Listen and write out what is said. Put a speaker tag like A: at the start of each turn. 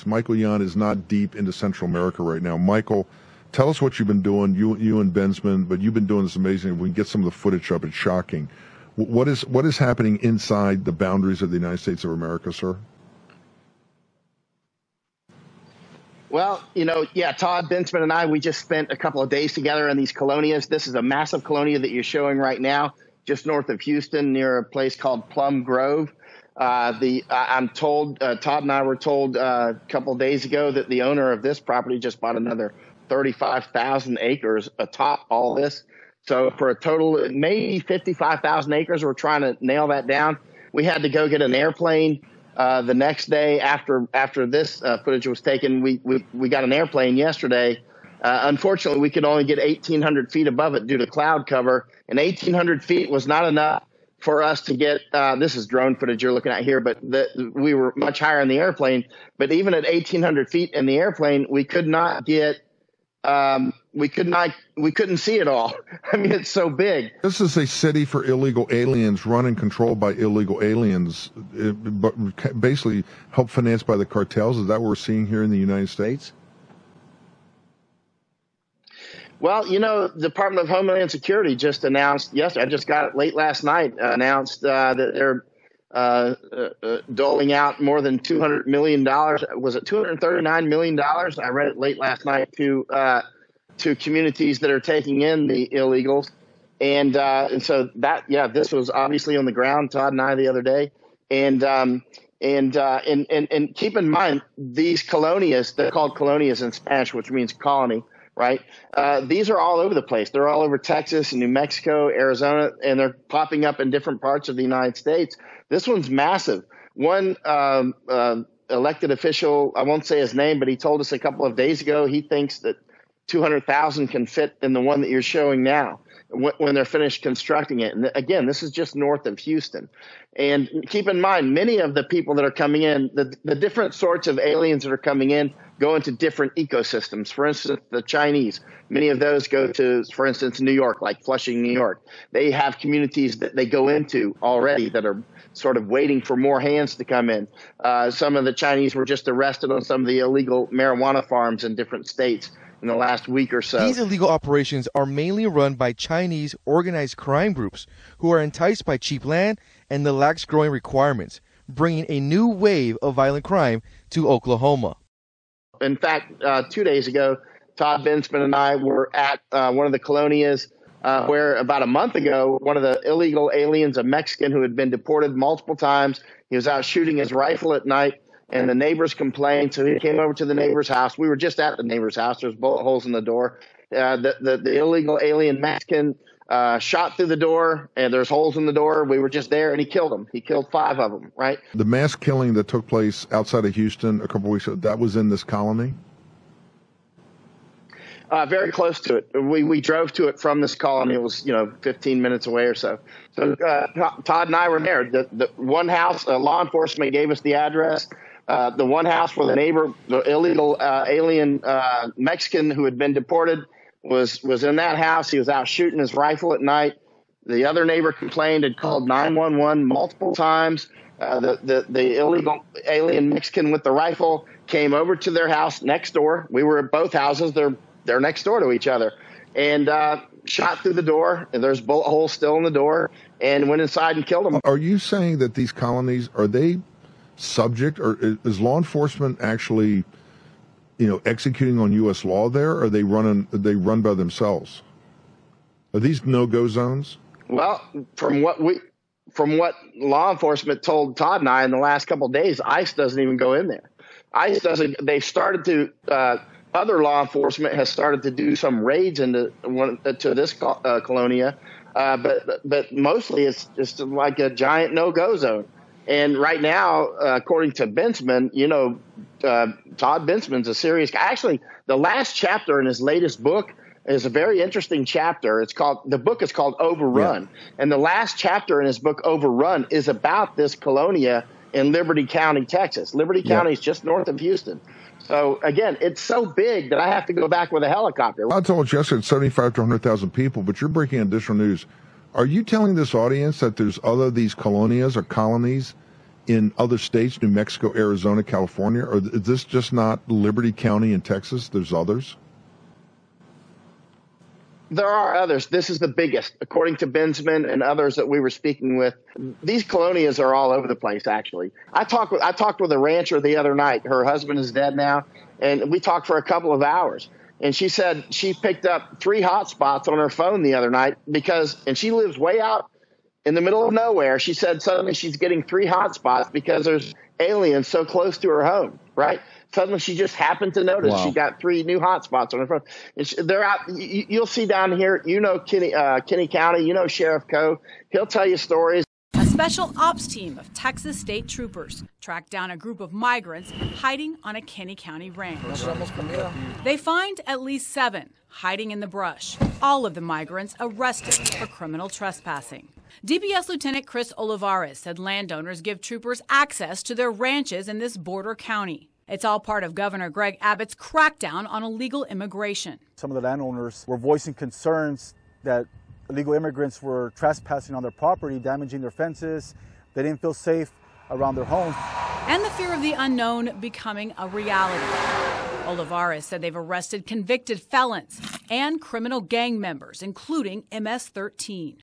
A: Michael Yon is not deep into Central America right now. Michael, tell us what you've been doing, you and Bensman, but you've been doing this amazing. If we can get some of the footage up, it's shocking. What is happening inside the boundaries of the United States of America, sir?
B: Well, Todd, Bensman, and I, we just spent a couple of days together in these colonias. This is a massive colonia that you're showing right now, just north of Houston, near a place called Plum Grove. I'm told, Todd and I were told a couple of days ago that the owner of this property just bought another 35,000 acres atop all this. So for a total, maybe 55,000 acres, we're trying to nail that down. We had to go get an airplane the next day after this footage was taken. We got an airplane yesterday. Unfortunately, we could only get 1,800 feet above it due to cloud cover, and 1,800 feet was not enough for us to get, this is drone footage you're looking at here, but we were much higher in the airplane. But even at 1,800 feet in the airplane, we could not get, we couldn't see it all. I mean, it's so big.
A: This is a city for illegal aliens, run and controlled by illegal aliens, but basically helped financed by the cartels. Is that what we're seeing here in the United States?
B: Well, the Department of Homeland Security just announced yesterday, I just got it late last night, announced that they're doling out more than $200 million. Was it $239 million? I read it late last night to communities that are taking in the illegals. And so that, this was obviously on the ground, Todd and I, the other day. And keep in mind, these colonias, they're called colonias in Spanish, which means colony. Right. These are all over the place. They're all over Texas and New Mexico, Arizona, and they're popping up in different parts of the United States. This one's massive. One elected official, I won't say his name, but he told us a couple of days ago he thinks that 200,000 can fit in the one that you're showing now when they're finished constructing it. And again, this is just north of Houston. And keep in mind, many of the people that are coming in, the different sorts of aliens that are coming in go into different ecosystems. For instance, the Chinese, many of those go to, for instance, New York, like Flushing, New York. They have communities that they go into already that are sort of waiting for more hands to come in. Some of the Chinese were just arrested on some of the illegal marijuana farms in different states in the last week or so.
C: These illegal operations are mainly run by Chinese organized crime groups who are enticed by cheap land and the lax growing requirements, bringing a new wave of violent crime to Oklahoma.
B: In fact, 2 days ago, Todd Bensman and I were at one of the colonias where about a month ago, one of the illegal aliens, a Mexican who had been deported multiple times, he was out shooting his rifle at night, and the neighbors complained. So he came over to the neighbor's house. We were just at the neighbor's house. There's bullet holes in the door. The illegal alien Mexican shot through the door, and there's holes in the door. We were just there, and he killed them. He killed 5 of them, right?
A: The mass killing that took place outside of Houston a couple of weeks ago, that was in this colony?
B: Very close to it. We drove to it from this colony. It was, 15 minutes away or so. So Todd and I were there. The one house, law enforcement gave us the address. The one house where the neighbor, the illegal alien Mexican who had been deported, was in that house. He was out shooting his rifle at night. The other neighbor complained, had called 911 multiple times. The illegal alien Mexican with the rifle came over to their house next door. We were at both houses. They're next door to each other, and shot through the door. And there's bullet holes still in the door, and went inside and killed them.
A: Are you saying that these colonies, are they subject, or is law enforcement actually, executing on U.S. law there? Or are they run by themselves? Are these no-go zones?
B: Well, from what law enforcement told Todd and I in the last couple of days, ICE doesn't even go in there. ICE doesn't. They've started to. Other law enforcement has started to do some raids to this colonia, but mostly it's just like a giant no-go zone. And right now, according to Bensman, Todd Bensman's a serious guy. Actually, the last chapter in his latest book is a very interesting chapter. The book is called Overrun. Yeah. And the last chapter in his book, Overrun, is about this colonia in Liberty County, Texas. Liberty County is just north of Houston. So, again, it's so big that I have to go back with a helicopter.
A: I told you yesterday it's 75 to 100,000 people, but you're breaking additional news. Are you telling this audience that there's these colonias or colonies in other states, New Mexico, Arizona, California? Or is this just not Liberty County in Texas? There's others?
B: There are others. This is the biggest, according to Bensman and others that we were speaking with. These colonias are all over the place, actually. I talked with a rancher the other night. Her husband is dead now, and we talked for a couple of hours. And she said she picked up 3 hotspots on her phone the other night and she lives way out in the middle of nowhere. She said suddenly she's getting 3 hotspots because there's aliens so close to her home, right? Suddenly she just happened to notice she got 3 new hotspots on her phone. They're out. You'll see down here, Kinney County, Sheriff Coe. He'll tell you stories.
D: A special ops team of Texas state troopers tracked down a group of migrants hiding on a Kinney County ranch. They find at least 7 hiding in the brush. All of the migrants arrested for criminal trespassing. DPS Lieutenant Chris Olivares said landowners give troopers access to their ranches in this border county. It's all part of Governor Greg Abbott's crackdown on illegal immigration.
E: Some of the landowners were voicing concerns that illegal immigrants were trespassing on their property, damaging their fences. They didn't feel safe around their homes.
D: And the fear of the unknown becoming a reality. Olivares said they've arrested convicted felons and criminal gang members, including MS-13.